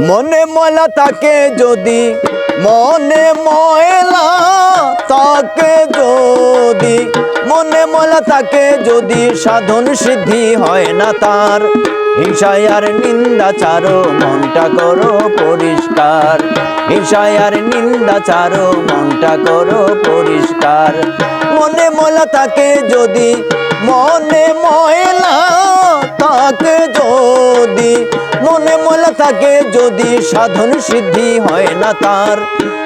মনে ময়লা থাকে যদি, মনে ময়লা থাকে যদি, মনে ময়লা থাকে যদি, সাধন সিদ্ধি হয় না তার। হিংসায় আর নিন্দা ছাড়ো, মনটা করো পরিষ্কার। হিংসায় আর নিন্দা ছাড়ো, মনটা করো পরিষ্কার। মনে ময়লা থাকে যদি, মনে ময়লা থাকে যদি, মনে ময়লা থাকে যদি, সাধন সিদ্ধি হয় না তার।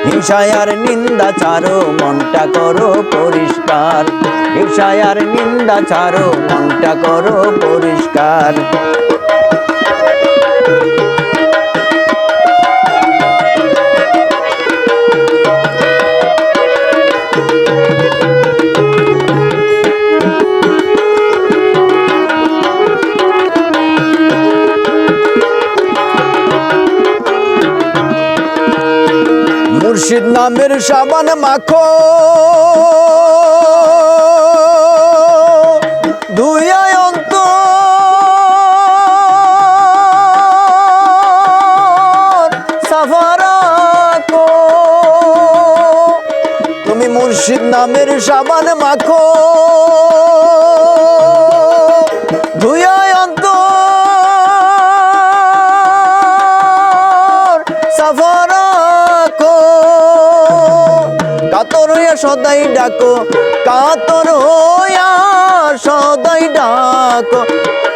হিংসায় আর নিন্দা ছাড়ো, মনটা করো পরিষ্কার। হিংসায় আর নিন্দা ছাড়ো, মনটা করো পরিষ্কার। মুর্শিদ নামের সাবান মাখো, ধুইয়া অন্তর সাফা রাখো। তুমি মুর্শিদ নামের সাবান মাখো, ধুইয়া অন্তর সাফা রাখো। কাতর হইয়া সদাই ডাকো, কাতর হইয়া সদাই ডাকো,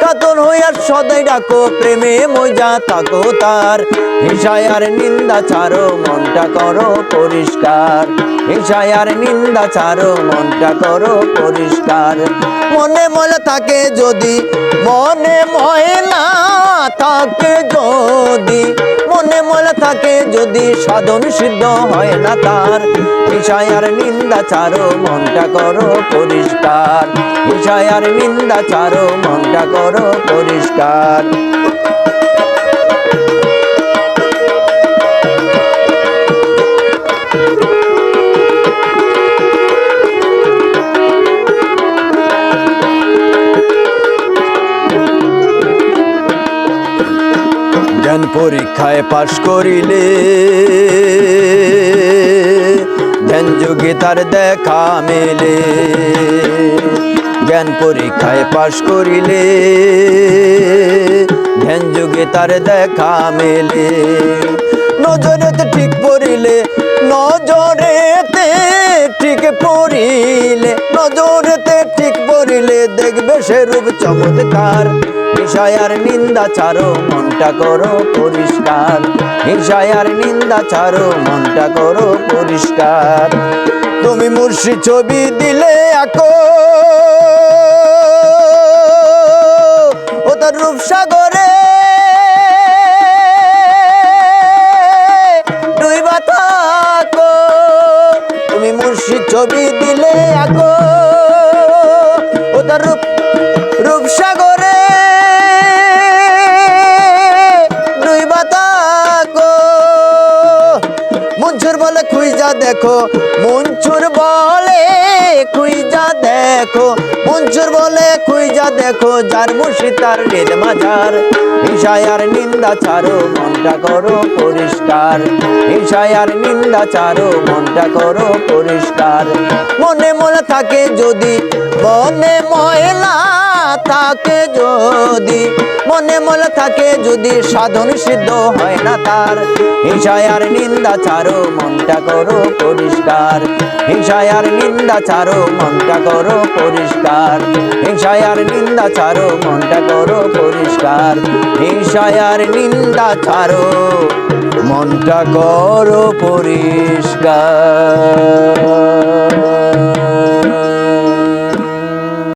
কাতর হইয়া সদাই ডাকো, প্রেমে মজা থাকো তার। হিংসায় আর নিন্দা ছাড়ো, মনটা করো পরিষ্কার। হিংসায় আর নিন্দা ছাড়ো, মনটা করো পরিষ্কার। মনে ময়লা থাকে যদি, মনে ময়লা থাকে যদি, মনে ময়লা থাকে যদি, সাধন সিদ্ধ হয় না তার। হিংসায় আর নিন্দা ছাড়ো, মনটা করো পরিষ্কার। হিংসায় আর নিন্দা ছাড়ো, মনটা করো পরিষ্কার। জ্ঞান পরীক্ষায় পাশ করিলে, ধ্যান যোগে তার দেখা মেলে। জ্ঞান পরীক্ষায় পাশ করিলে, ধ্যান যোগে তার দেখা মেলে। নজরেতে ঠিক পড়িলে, নজরেতে ঠিক পড়িলে, নজরেতে ঠিক পড়িলে, দেখবে সে রূপ চমৎকার। হিংসায় আর নিন্দা ছাড়ো, মনটা করো পরিষ্কার। হিংসায় আর নিন্দা ছাড়ো, মনটা করো পরিষ্কার। তুমি মুর্শিদ ছবি দিলে আঁকো, ও তার রূপসাগরে ডুইবা থাকো। তুমি মুর্শিদ ছবি দিলে আঁকো, ও তার রূপসাগরে ডুইবা থাকো। মনসুর বলে খুঁজা দেখো, মনসুর বলে খুঁজা দেখো, মনসুর বলে খুঁজা দেখো, যার মুর্শিদ তার নীল মাজার। হিংসায় আর নিন্দা ছাড়ো, মনটা করো পরিষ্কার। হিংসায় আর নিন্দা ছাড়ো, মনটা করো পরিষ্কার। মনে ময়লা থাকে যদি, মনে ময়লা থাকে যদি, মনে ময়লা থাকে যদি, সাধন সিদ্ধ হয় না তার। হিংসায় আর নিন্দা ছাড়ো, মনটা করো পরিষ্কার। হিংসায় আর নিন্দা ছাড়ো, মনটা করো পরিষ্কার। হিংসায় আর নিন্দা ছাড়ো, মনটা করো পরিষ্কার। হিংসায় আর নিন্দা ছাড়ো, মনটা করো পরিষ্কার।